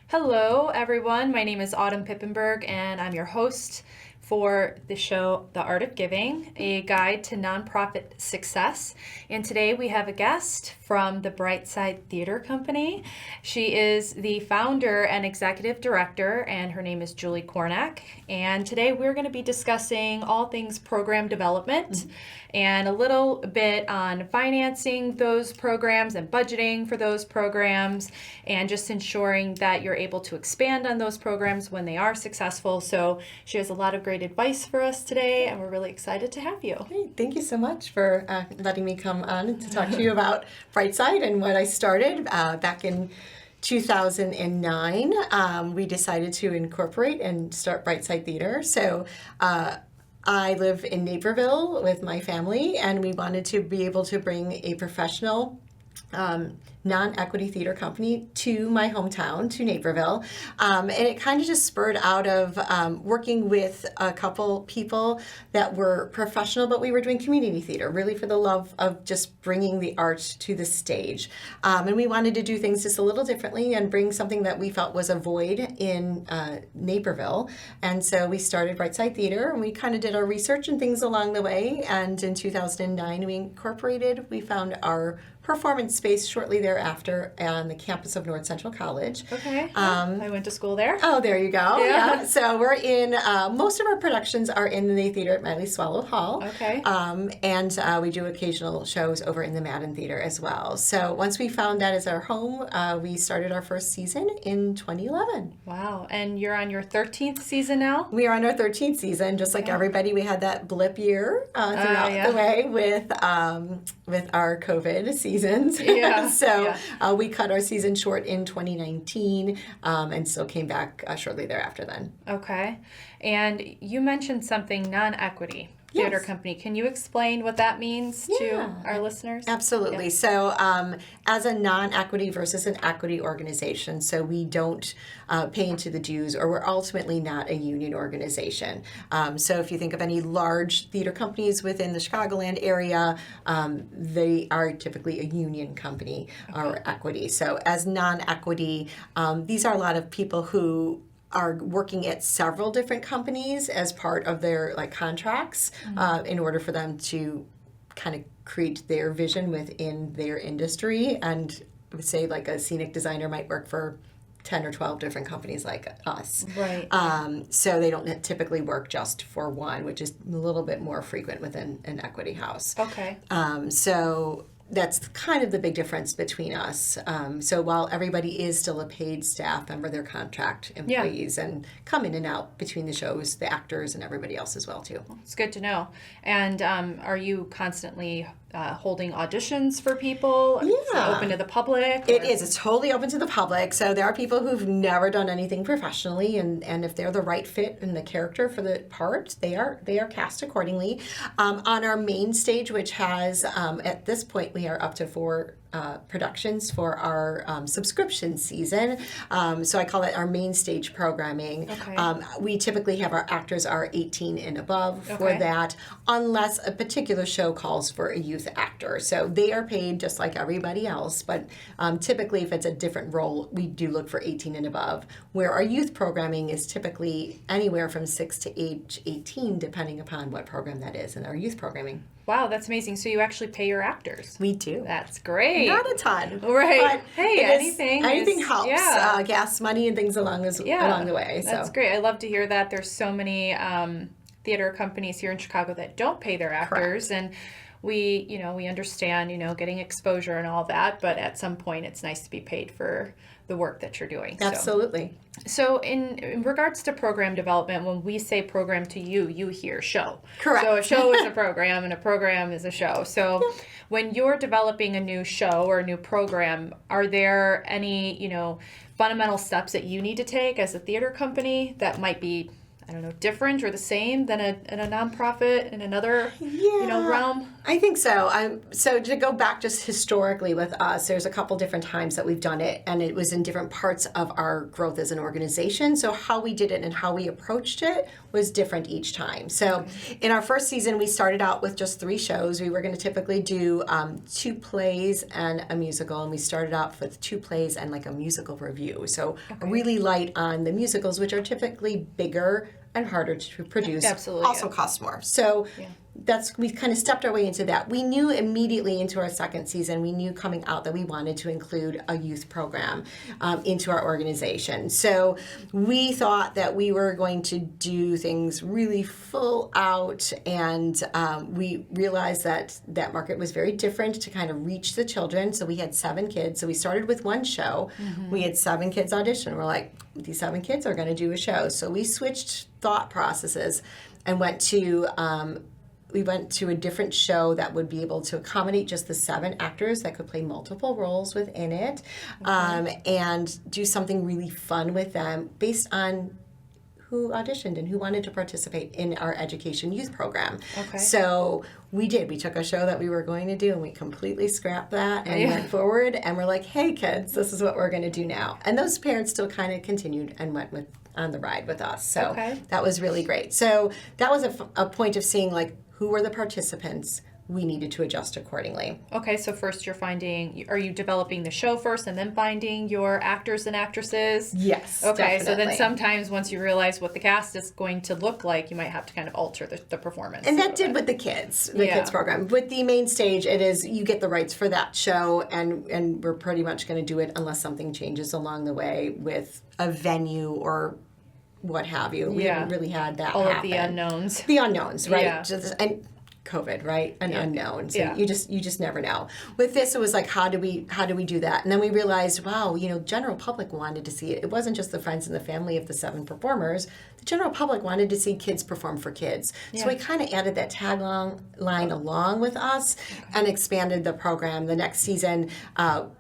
Hello, everyone. My name is Autumn Pippenburg, and I'm your host for the show, The Art of Giving, a guide to nonprofit success. And today we have a guest from the Brightside Theatre Company. She is the founder and executive director, and her name is Julie Kornak. And today we're going to be discussing all things program development and a little bit on financing those programs and budgeting for those programs and just ensuring that you're able to expand on those programs when they are successful. So she has a lot of great advice for us today, and we're really excited to have you. Great. Thank you so much for letting me come on to talk to you about Brightside and what I started back in 2009. We decided to incorporate and start Brightside Theater. So I live in Naperville with my family, and we wanted to be able to bring a professional non-equity theater company to my hometown, to Naperville. And it kind of just spurred out of working with a couple people that were professional, but we were doing community theater, really for the love of just bringing the art to the stage. And we wanted to do things just a little differently and bring something that we felt was a void in Naperville. And so we started Brightside Theater, and we kind of did our research and things along the way. And in 2009, we incorporated, we found our performance space shortly thereafter on the campus of North Central College. Okay. I went to school there. Oh, there you go. Yeah. So we're in, most of our productions are in the theater at Miley Swallow Hall. Okay. And we do occasional shows over in the Madden Theater as well. So once we found that as our home, we started our first season in 2011. Wow. And you're on your 13th season now? We are on our 13th season. Just like everybody, we had that blip year throughout the way with our COVID seasons. Yeah. So we cut our season short in 2019 and still came back shortly thereafter then. Okay. And you mentioned something, non-equity theater company. Can you explain what that means to our listeners? Absolutely. Yeah. So as a non-equity versus an equity organization, so we don't pay into the dues, or we're ultimately not a union organization. So if you think of any large theater companies within the Chicagoland area, they are typically a union company or equity. So as non-equity, these are a lot of people who are working at several different companies as part of their contracts in order for them to kind of create their vision within their industry. And I would say like a scenic designer might work for 10 or 12 different companies like us. Right. So they don't typically work just for one, which is a little bit more frequent within an equity house. Okay. So that's kind of the big difference between us. So while everybody is still a paid staff member, they're contract employees and come in and out between the shows, the actors and everybody else as well too. It's good to know. And are you constantly holding auditions for people? Yeah. Is it open to the public? It is. It's totally open to the public. So there are people who've never done anything professionally, and if they're the right fit and the character for the part, they are cast accordingly. On our main stage, which has at this point we are up to 4 productions for our subscription season. So I call it our main stage programming. Okay. We typically have our actors are 18 and above for that, unless a particular show calls for a youth actor. So they are paid just like everybody else, but typically if it's a different role, we do look for 18 and above, where our youth programming is typically anywhere from 6 to age 18, depending upon what program that is in our youth programming. Wow, that's amazing. So you actually pay your actors. We do. That's great. Not a ton. Right. But hey, anything helps. Yeah. Gas money and things along the way. So. That's great. I love to hear that. There's so many theater companies here in Chicago that don't pay their actors. Correct. And we understand, getting exposure and all that, but at some point it's nice to be paid for the work that you're doing. Absolutely. So in regards to program development, when we say program to you, you hear show. Correct. So a show is a program and a program is a show. So when you're developing a new show or a new program, are there any, fundamental steps that you need to take as a theater company that might be I don't know, different or the same than a nonprofit in another, realm? I think so. So to go back just historically with us, there's a couple different times that we've done it, and it was in different parts of our growth as an organization. So how we did it and how we approached it was different each time. So in our first season, we started out with just 3 shows. We were going to typically do 2 plays and a musical, and we started out with 2 plays and like a musical review. So really light on the musicals, which are typically bigger and harder to produce. Absolutely. Also cost more. So we kind of stepped our way into that. We knew immediately into our second season, we knew coming out that we wanted to include a youth program into our organization. So we thought that we were going to do things really full out, and we realized that that market was very different to kind of reach the children. So we had 7 kids. So we started with 1 show. We had 7 kids audition. We're like, these 7 kids are going to do a show. So we switched thought processes and went to a different show that would be able to accommodate just the 7 actors that could play multiple roles within it, and do something really fun with them based on who auditioned and who wanted to participate in our education youth program. So we did. We took a show that we were going to do and we completely scrapped that and went forward, and we're like, hey kids, this is what we're going to do now. And those parents still kind of continued and went on the ride with us. So that was really great. So that was a point of seeing like who were the participants. We needed to adjust accordingly. Okay, so first are you developing the show first and then finding your actors and actors? Yes, okay, definitely. So then sometimes once you realize what the cast is going to look like, you might have to kind of alter the performance. And that did with the kids program. With the main stage, it is you get the rights for that show, and we're pretty much going to do it unless something changes along the way with a venue or what have you. We haven't really had that all happen. Of the unknowns. The unknowns, right? Yeah. And COVID, right? An unknown. So you just never know. With this, it was like, how do we do that? And then we realized, wow, general public wanted to see it. It wasn't just the friends and the family of the 7 performers. The general public wanted to see kids perform for kids. So we kind of added that tagline along with us and expanded the program. The next season,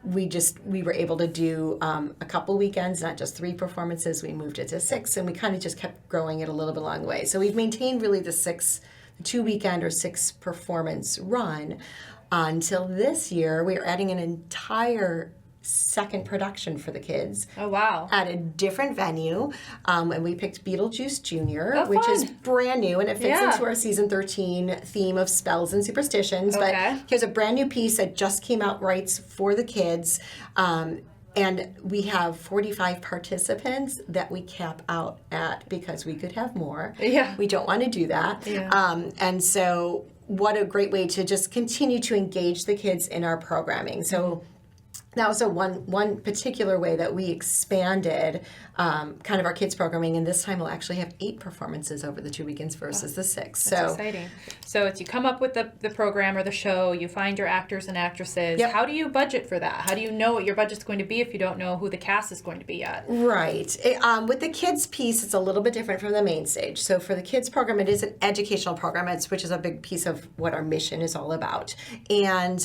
we were able to do a couple weekends, not just 3 performances. We moved it to 6, and we kind of just kept growing it a little bit along the way. So we've maintained really the 2 weekend or 6 performance run until this year. We are adding an entire second production for the kids. Oh, wow. At a different venue. And we picked Beetlejuice Jr., which fun. Is brand new, and it fits into our season 13 theme of spells and superstitions. But here's a brand new piece that just came out rights for the kids. And we have 45 participants that we cap out at because we could have more. Yeah. We don't want to do that. Yeah. And so what a great way to just continue to engage the kids in our programming. So that was one particular way that we expanded kind of our kids programming, and this time we'll actually have 8 performances over the 2 weekends versus the 6. That's exciting. So it's you come up with the program or the show, you find your actors and actresses. How do you budget for that? How do you know what your budget's going to be if you don't know who the cast is going to be yet? Right. With the kids piece, it's a little bit different from the main stage. So for the kids program, it is an educational program, which is a big piece of what our mission is all about. And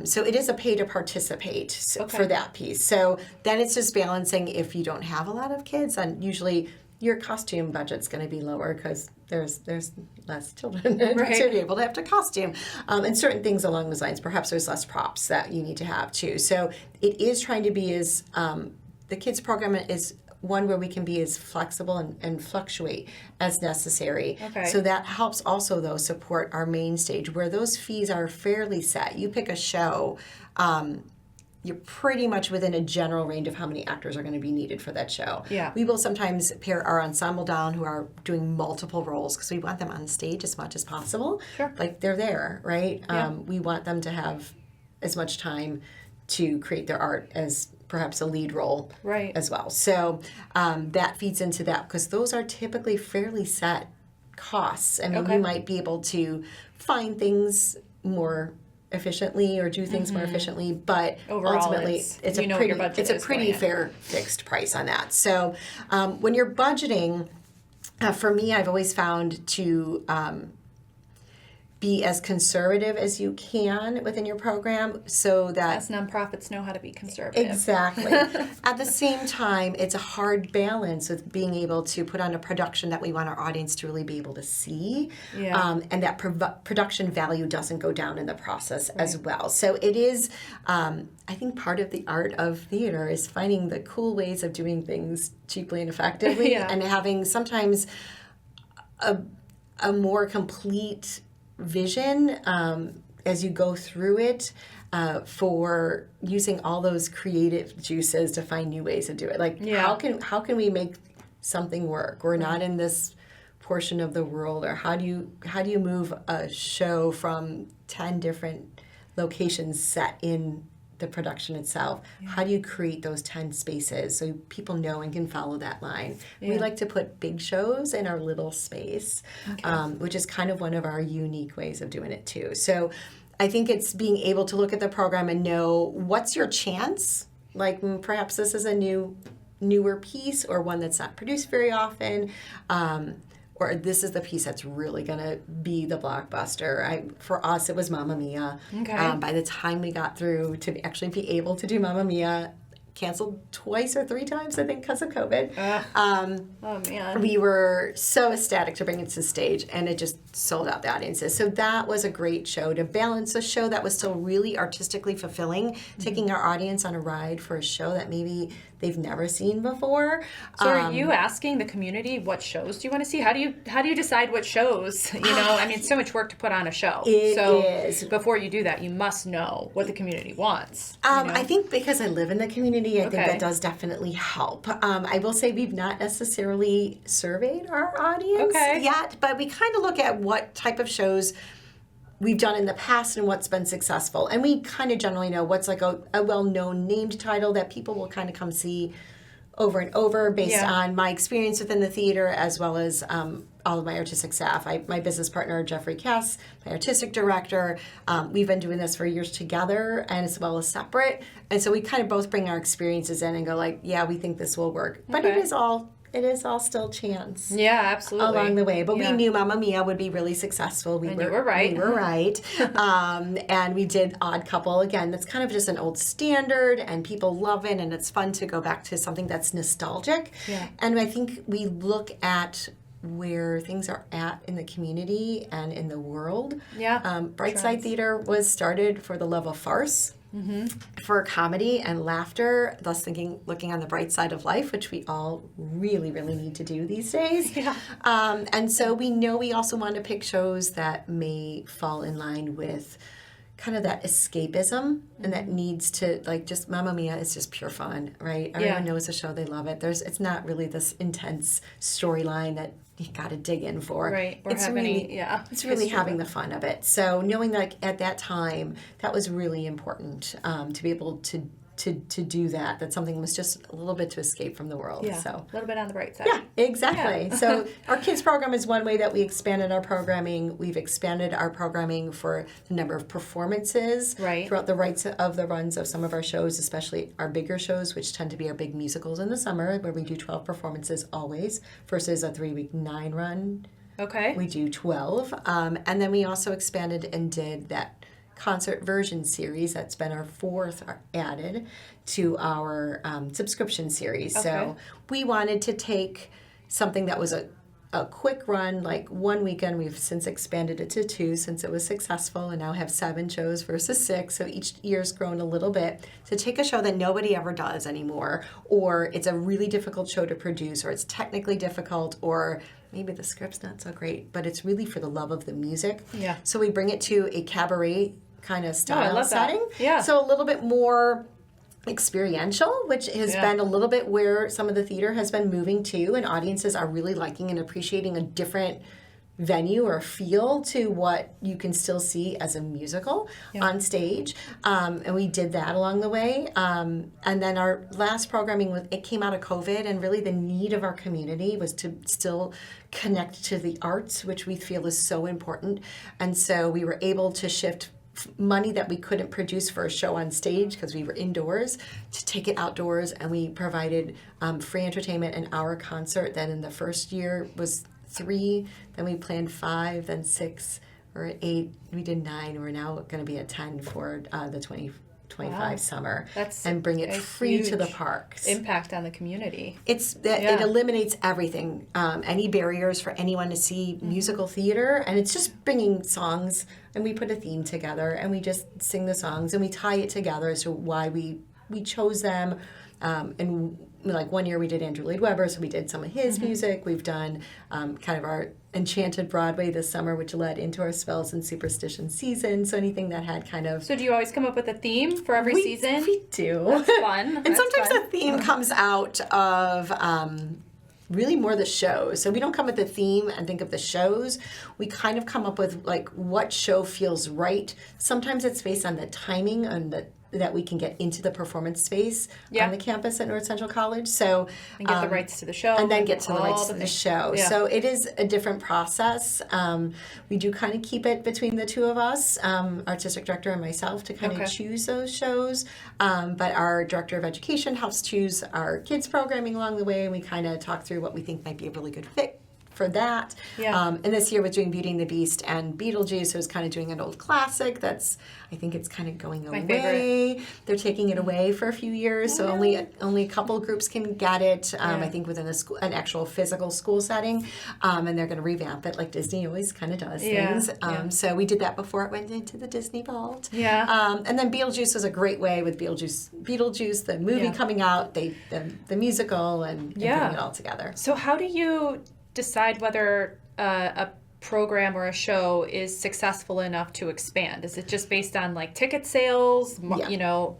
so it is a pay to participate for that piece. So then it's just balancing if you don't have a lot of kids, and usually your costume budget's going to be lower because there's less children to be able to have to costume, and certain things along those lines. Perhaps there's less props that you need to have too. So it is trying to be as the kids program is one where we can be as flexible and fluctuate as necessary. So that helps also, though, support our main stage where those fees are fairly set. You pick a show, you're pretty much within a general range of how many actors are going to be needed for that show. We will sometimes pair our ensemble down who are doing multiple roles because we want them on stage as much as possible. Like they're there, right? We want them to have as much time to create their art as perhaps a lead role as well. So that feeds into that because those are typically fairly set costs. I mean, we might be able to find things more efficiently or do things more efficiently, but overall, ultimately it's a pretty fair fixed price on that. So when you're budgeting, for me, I've always found to be as conservative as you can within your program so that As nonprofits know how to be conservative. exactly. At the same time, it's a hard balance with being able to put on a production that we want our audience to really be able to see, and that production value doesn't go down in the process as well. So it is, I think part of the art of theater is finding the cool ways of doing things cheaply and effectively, and having sometimes a more complete vision as you go through it, for using all those creative juices to find new ways to do it. Like how can we make something work? We're not in this portion of the world, or how do you move a show from 10 different locations set in the production itself? How do you create those 10 spaces so people know and can follow that line? We like to put big shows in our little space, which is kind of one of our unique ways of doing it too. So I think it's being able to look at the program and know what's your chance. Like perhaps this is a newer piece, or one that's not produced very often, or this is the piece that's really going to be the blockbuster. For us, it was Mamma Mia. By the time we got through to actually be able to do Mamma Mia, canceled twice or 3 times, I think, because of COVID. Oh, man. We were so ecstatic to bring it to the stage, and it just sold out the audiences. So that was a great show to balance a show that was still really artistically fulfilling, taking our audience on a ride for a show that maybe they've never seen before. So are you asking the community what shows do you want to see? How do you decide what shows? You know, I mean, it's so much work to put on a show. It is. Before you do that, you must know what the community wants. I think because I live in the community, I think that does definitely help. I will say we've not necessarily surveyed our audience yet, but we kind of look at what type of shows we've done in the past and what's been successful. And we kind of generally know what's like a well-known named title that people will kind of come see over and over based on my experience within the theater, as well as all of my artistic staff. My business partner, Jeffrey Cass, my artistic director, we've been doing this for years together and as well as separate. And so we kind of both bring our experiences in and go like, yeah, we think this will work. But it is all still chance. Yeah, absolutely. Along the way. But we knew Mamma Mia would be really successful. You were right. We were right. And we did Odd Couple. Again, that's kind of just an old standard, and people love it, and it's fun to go back to something that's nostalgic. Yeah. And I think we look at where things are at in the community and in the world. Yeah. Brightside Theater was started for the love of farce. For comedy and laughter, thus looking on the bright side of life, which we all really, really need to do these days. And so we know we also want to pick shows that may fall in line with kind of that escapism, and that needs to, like, just Mamma Mia is just pure fun, right? Everyone knows the show, they love it. It's not really this intense storyline that you got to dig in for. Right. It's really having the fun of it. So knowing that at that time, that was really important, to be able to do that something was just a little bit to escape from the world. Yeah, so a little bit on the bright side. Yeah, exactly. Yeah. So our kids program is one way that we expanded our programming. We've expanded our programming for the number of performances throughout the runs of some of our shows, especially our bigger shows, which tend to be our big musicals in the summer, where we do 12 performances always, versus a 3-week 9 run. Okay. We do 12. And then we also expanded and did that concert version series. That's been our 4th added to our subscription series. So we wanted to take something that was a quick run, like one weekend. We've since expanded it to 2 since it was successful, and now have 7 shows versus 6. So each year's grown a little bit. To take a show that nobody ever does anymore, or it's a really difficult show to produce, or it's technically difficult, or maybe the script's not so great, but it's really for the love of the music. Yeah. So we bring it to a cabaret kind of style setting. That. Yeah. So a little bit more experiential, which has been a little bit where some of the theater has been moving to, and audiences are really liking and appreciating a different venue or feel to what you can still see as a musical on stage. And we did that along the way. And then our last programming, it came out of COVID, and really the need of our community was to still connect to the arts, which we feel is so important. And so we were able to shift money that we couldn't produce for a show on stage because we were indoors to take it outdoors, and we provided free entertainment and our concert that in the first year was 3, then we planned 5, then 6 we're at 8, we did 9, we're now going to be at 10 for the 2025 Wow. summer. That's and bring it a free to the huge parks. impact on the community. It Yeah. eliminates everything, any barriers for anyone to see musical theater, and it's just bringing songs, and we put a theme together, and we just sing the songs, and we tie it together as to why we chose them. And like one year we did Andrew Lloyd Webber, so we did some of his music. We've done kind of our Enchanted Broadway this summer, which led into our Spells and Superstition season. So anything that had kind of... So do you always come up with a theme for every season? We do. That's fun. And sometimes the theme comes out of really more the shows. So we don't come with the theme and think of the shows. We kind of come up with like what show feels right. Sometimes it's based on the timing and that we can get into the performance space on the campus at North Central College. So and get the rights to the show. And then get to the rights all to the the things. show. Yeah. So it is a different process. We do kind of keep it between the two of us, artistic director and myself, to kind of choose those shows. But our director of education helps choose our kids programming along the way, and we kind of talk through what we think might be a really good fit for that. Yeah. And this year we're doing Beauty and the Beast and Beetlejuice, so it's kind of doing an old classic that's, I think it's kind of going away. Favorite. They're taking it away for a few years, so only a couple groups can get it, I think within an actual physical school setting, and they're going to revamp it like Disney always kind of does things. So we did that before it went into the Disney Vault. Yeah. And then Beetlejuice was a great way with Beetlejuice, the movie coming out, the musical, and putting it all together. So how do you decide whether a program or a show is successful enough to expand? Is it just based on like ticket sales, you know,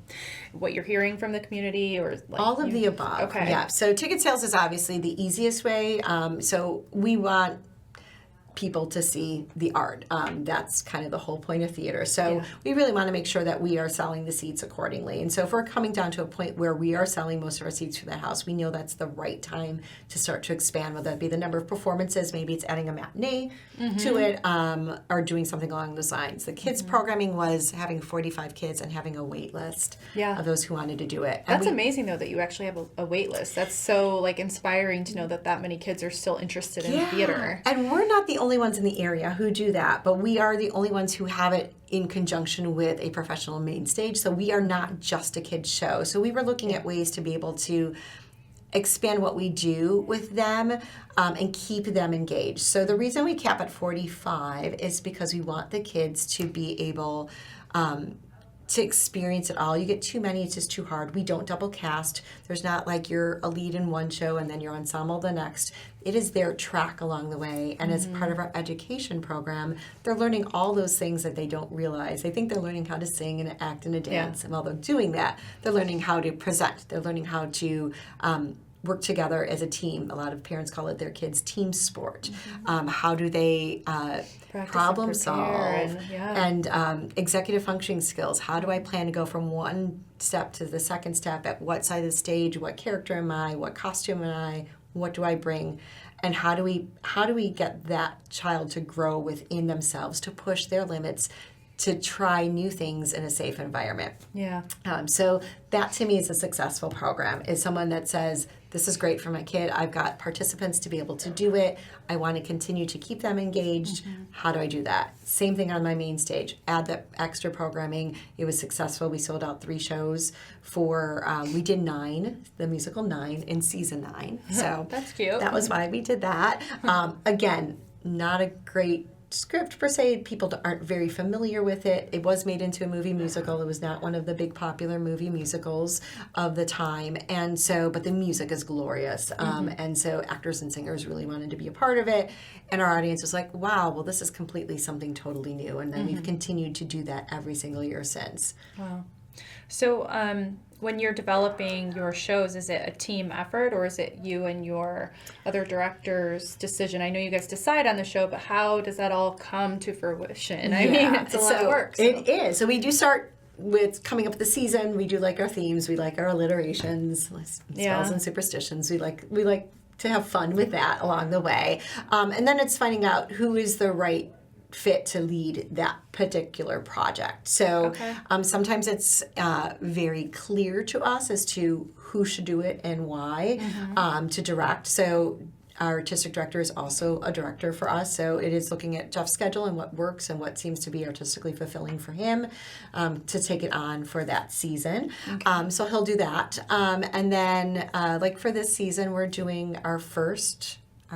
what you're hearing from the community, or like all of the above? Okay. Yeah. So ticket sales is obviously the easiest way. So we want people to see the art. That's kind of the whole point of theater. So we really want to make sure that we are selling the seats accordingly. And so if we're coming down to a point where we are selling most of our seats for the house, we know that's the right time to start to expand, whether that be the number of performances, maybe it's adding a matinee to it, or doing something along those lines. The kids programming was having 45 kids and having a wait list of those who wanted to do it. That's amazing though that you actually have a wait list. That's so like inspiring to know that many kids are still interested in theater. And we're not the only ones in the area who do that, but we are the only ones who have it in conjunction with a professional main stage. So we are not just a kids show. So we were looking at ways to be able to expand what we do with them and keep them engaged. So the reason we cap at 45 is because we want the kids to be able to experience it all. You get too many, it's just too hard. We don't double cast. There's not like you're a lead in one show and then your ensemble the next. It is their track along the way. And as part of our education program, they're learning all those things that they don't realize. They think they're learning how to sing and act and a dance. And while they're doing that, they're learning how to present. They're learning how to work together as a team. A lot of parents call it their kids' team sport. How do they problem solve and executive functioning skills? How do I plan to go from one step to the second step? At what side of the stage? What character am I? What costume am I? What do I bring? And how do we get that child to grow within themselves, to push their limits, to try new things in a safe environment? Yeah. So that to me is a successful program, is someone that says, this is great for my kid. I've got participants to be able to do it. I want to continue to keep them engaged. How do I do that? Same thing on my main stage. Add the extra programming. It was successful. We sold out 3 shows for, we did 9, the musical 9 in season 9. So that's cute. That was why we did that. Again, not a great script per se. People aren't very familiar with it. It was made into a movie musical. It was not one of the big popular movie musicals of the time, and so, but the music is glorious, and so actors and singers really wanted to be a part of it, and our audience was like, wow, well, this is completely something totally new. And then we've continued to do that every single year since. Wow. So when you're developing your shows, is it a team effort, or is it you and your other director's decision? I know you guys decide on the show, but how does that all come to fruition? I mean, it's a lot of work. So. It is. So we do start with coming up with the season. We do like our themes. We like our alliterations, spells and superstitions. We like to have fun with that along the way. And then it's finding out who is the right fit to lead that particular project. So sometimes it's very clear to us as to who should do it and why to direct. So our artistic director is also a director for us, so it is looking at Jeff's schedule and what works and what seems to be artistically fulfilling for him to take it on for that season. Okay. So he'll do that. And then, like for this season, we're doing our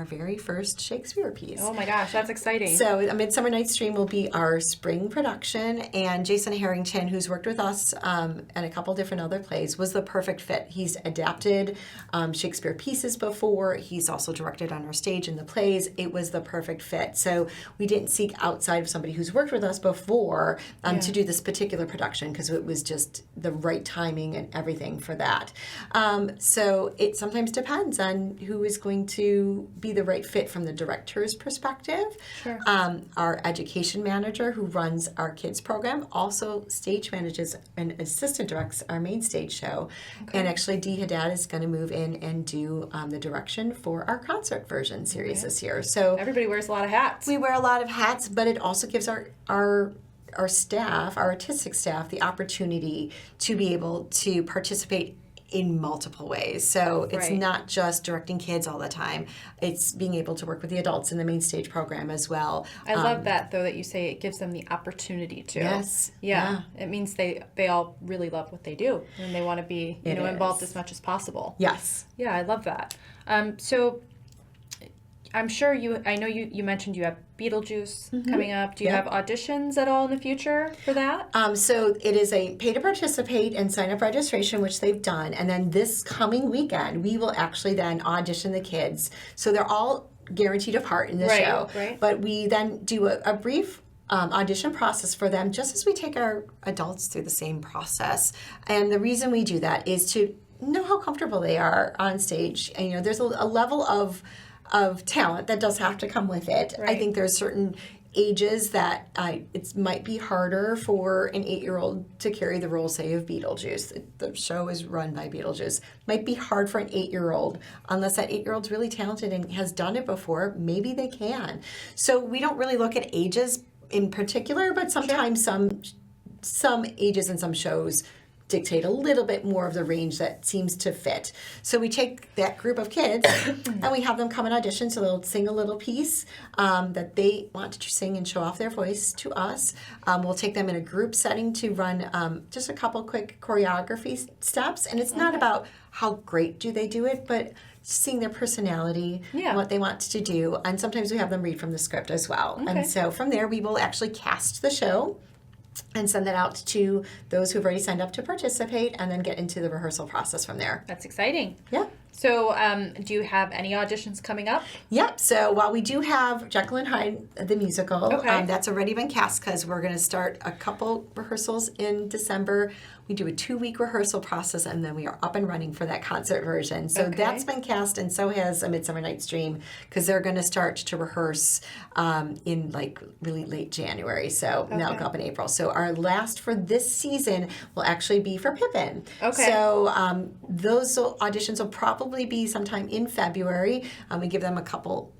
very first Shakespeare piece. Oh my gosh, that's exciting. So A Midsummer Night's Dream will be our spring production, and Jason Harrington, who's worked with us and a couple different other plays, was the perfect fit. He's adapted Shakespeare pieces before. He's also directed on our stage in the plays. It was the perfect fit. So we didn't seek outside of somebody who's worked with us before to do this particular production, because it was just the right timing and everything for that. So it sometimes depends on who is going to be the right fit from the director's perspective. Sure. Our education manager, who runs our kids program, also stage manages and assistant directs our main stage show. Okay. And actually Dee Haddad is going to move in and do the direction for our concert version series this year. So everybody wears a lot of hats. we wear a lot of hats, but it also gives our staff, our artistic staff, the opportunity to be able to participate in multiple ways. So it's Right. not just directing kids all the time. It's being able to work with the adults in the main stage program as well. I love that, though, that you say it gives them the opportunity to. Yes. Yeah. It means they all really love what they do, and they want to be involved is. as much as possible. Yes. Yeah, I love that. So I'm sure I know you mentioned you have Beetlejuice coming up. Do you have auditions at all in the future for that? So it is a pay to participate and sign up registration, which they've done. And then this coming weekend, we will actually then audition the kids. So they're all guaranteed a part in the show. Right. But we then do a brief audition process for them, just as we take our adults through the same process. And the reason we do that is to know how comfortable they are on stage. And, there's a level of talent that does have to come with it. Right. I think there's certain ages that it might be harder for an 8-year-old to carry the role, say, of Beetlejuice. The show is run by Beetlejuice. Might be hard for an 8-year-old, unless that 8-year-old's really talented and has done it before. Maybe they can. So we don't really look at ages in particular, but sometimes some ages in some shows dictate a little bit more of the range that seems to fit. So we take that group of kids and we have them come and audition. So they'll sing a little piece that they want to sing and show off their voice to us. We'll take them in a group setting to run just a couple quick choreography steps. And it's not about how great do they do it, but seeing their personality, what they want to do. And sometimes we have them read from the script as well. Okay. And so from there, we will actually cast the show and send that out to those who've already signed up to participate, and then get into the rehearsal process from there. That's exciting. Yeah. So do you have any auditions coming up? Yep. So while we do have Jekyll and Hyde, the musical, Okay. That's already been cast, because we're going to start a couple rehearsals in December. We do a 2-week rehearsal process, and then we are up and running for that concert version. So Okay. that's been cast, and so has A Midsummer Night's Dream, because they're going to start to rehearse in like really late January. So now Okay. up in April. So our last for this season will actually be for Pippin. Okay. So those auditions will probably be sometime in February. We give them a couple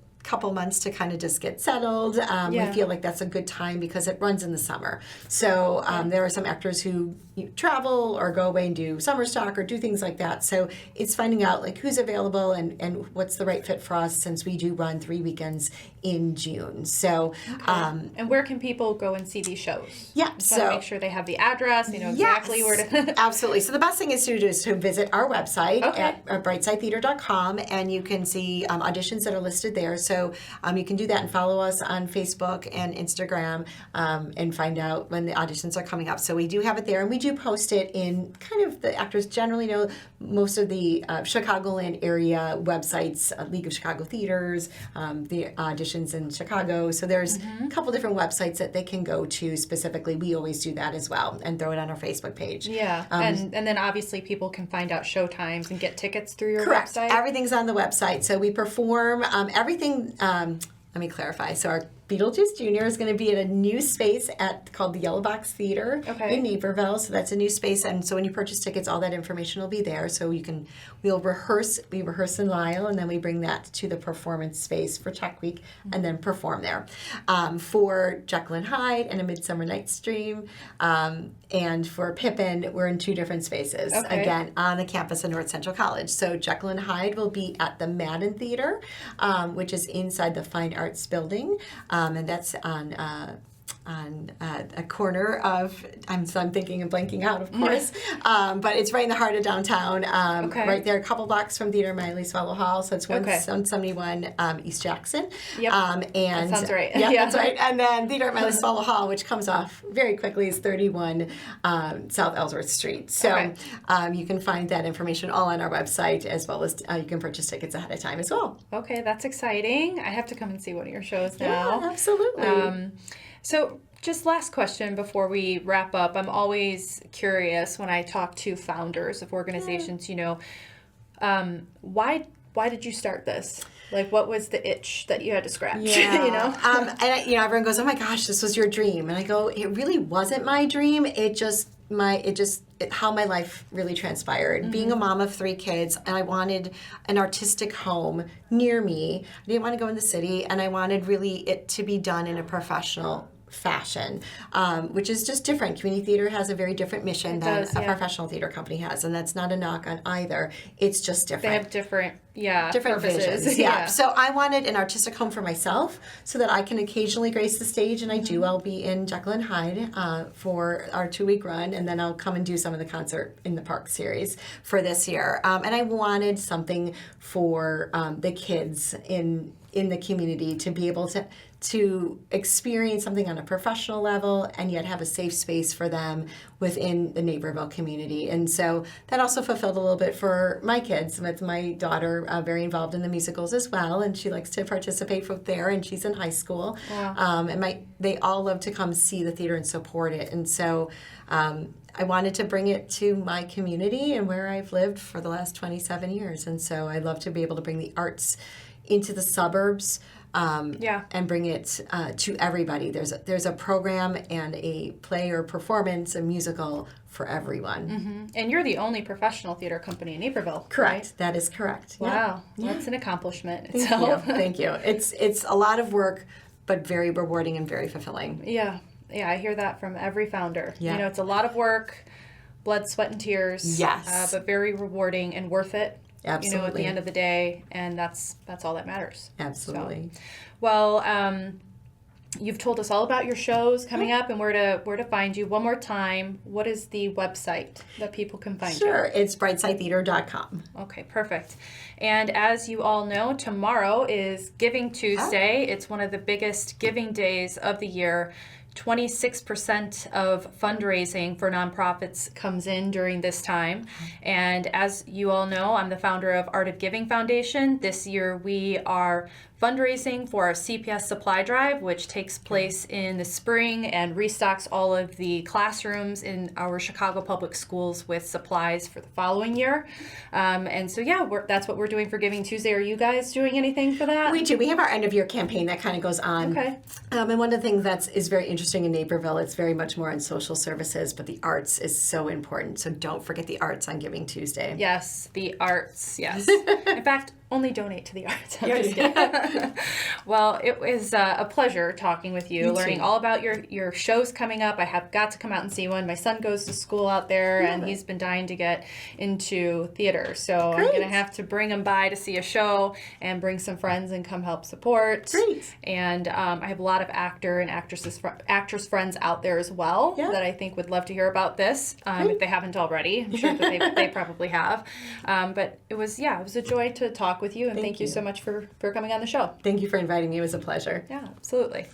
months to kind of just get settled. We feel like that's a good time because it runs in the summer. So there are some actors who travel or go away and do summer stock or do things like that. So it's finding out like who's available and what's the right fit for us, since we do run 3 weekends in June. So And where can people go and see these shows? yeah, Just want to make sure they have the address, exactly where to. Absolutely. So the best thing is to visit our website Okay. at brightsidetheatre.com, and you can see auditions that are listed there. So you can do that and follow us on Facebook and Instagram and find out when the auditions are coming up. So we do have it there, and we do post it in kind of, the actors generally know most of the Chicagoland area websites, League of Chicago Theaters, the auditions in Chicago. So there's a couple different websites that they can go to specifically. We always do that as well and throw it on our Facebook page. Yeah, and then obviously people can find out show times and get tickets through your Correct. website. Everything's on the website. So we perform everything. Let me clarify. So Beetlejuice Jr. is going to be in a new space called the Yellow Box Theater in Naperville. So that's a new space, and so when you purchase tickets, all that information will be there. So we rehearse in Lyle, and then we bring that to the performance space for Czech Week, and then perform there. For Jekyll and Hyde and A Midsummer Night's Dream, and for Pippin, we're in 2 different spaces, again, on the campus of North Central College. So Jekyll and Hyde will be at the Madden Theater, which is inside the Fine Arts Building, and that's on a corner of, I'm thinking and blanking out, of course, but it's right in the heart of downtown, right there, a couple blocks from Theater Miley Swallow Hall, so it's 171 East Jackson. Yep, and that sounds right. Yeah, that's right. And then Theater at Miley Swallow Hall, which comes off very quickly, is 31 South Ellsworth Street. So you can find that information all on our website, as well as you can purchase tickets ahead of time as well. Okay, that's exciting. I have to come and see one of your shows now. Yeah, absolutely. So just last question before we wrap up. I'm always curious when I talk to founders of organizations, why did you start this? Like, what was the itch that you had to scratch? Yeah. And everyone goes, "Oh my gosh, this was your dream." And I go, "It really wasn't my dream. How my life really transpired. Being a mom of 3 kids, and I wanted an artistic home near me. I didn't want to go in the city, and I wanted really it to be done in a professional fashion, which is just different. Community theater has a very different mission than a professional theater company has, and that's not a knock on either. It's just different. They have different purposes. visions. Yeah. So I wanted an artistic home for myself, so that I can occasionally grace the stage, and I do. I'll be in Jekyll and Hyde for our 2-week run, and then I'll come and do some of the concert in the park series for this year. And I wanted something for the kids in the community to be able to experience something on a professional level, and yet have a safe space for them within the Naperville community. And so that also fulfilled a little bit for my kids, with my daughter very involved in the musicals as well, and she likes to participate there, and she's in high school. Wow. And they all love to come see the theater and support it. And so I wanted to bring it to my community and where I've lived for the last 27 years. And so I love to be able to bring the arts into the suburbs, and bring it to everybody. There's a program and a play or performance, a musical for everyone. Mm-hmm. And you're the only professional theater company in Naperville. Correct. Right? That is correct. Wow. Yeah. That's an accomplishment Thank itself. you. Thank you. It's a lot of work, but very rewarding and very fulfilling. Yeah. I hear that from every founder. Yeah. It's a lot of work, blood, sweat, and tears. Yes. But very rewarding and worth it. Absolutely. At the end of the day, and that's all that matters. Absolutely. So, well, you've told us all about your shows coming up and where to find you. One more time, what is the website that people can find you? Sure, it's brightsidetheater.com. Okay, perfect. And as you all know, tomorrow is Giving Tuesday. It's one of the biggest giving days of the year. 26% of fundraising for nonprofits comes in during this time. And as you all know, I'm the founder of Art of Giving Foundation. This year we are fundraising for our CPS supply drive, which takes place in the spring and restocks all of the classrooms in our Chicago public schools with supplies for the following year. And so, that's what we're doing for Giving Tuesday. Are you guys doing anything for that? We do. We have our end of year campaign that kind of goes on. Okay. And one of the things that is very interesting in Naperville, it's very much more on social services, but the arts is so important. So don't forget the arts on Giving Tuesday. Yes, the arts. Yes. In fact, only donate to the arts. I'm just kidding. Well, it was a pleasure talking with you, learning all about your shows coming up. I have got to come out and see one. My son goes to school out there, and he's been dying to get into theater. So I'm going to have to bring him by to see a show and bring some friends and come help support. Great. And I have a lot of actor and actress friends out there as well that I think would love to hear about this if they haven't already. I'm sure that they probably have. But it was a joy to talk with you, and thank you so much for coming on the show. Thank you for inviting me. It was a pleasure. Yeah, absolutely.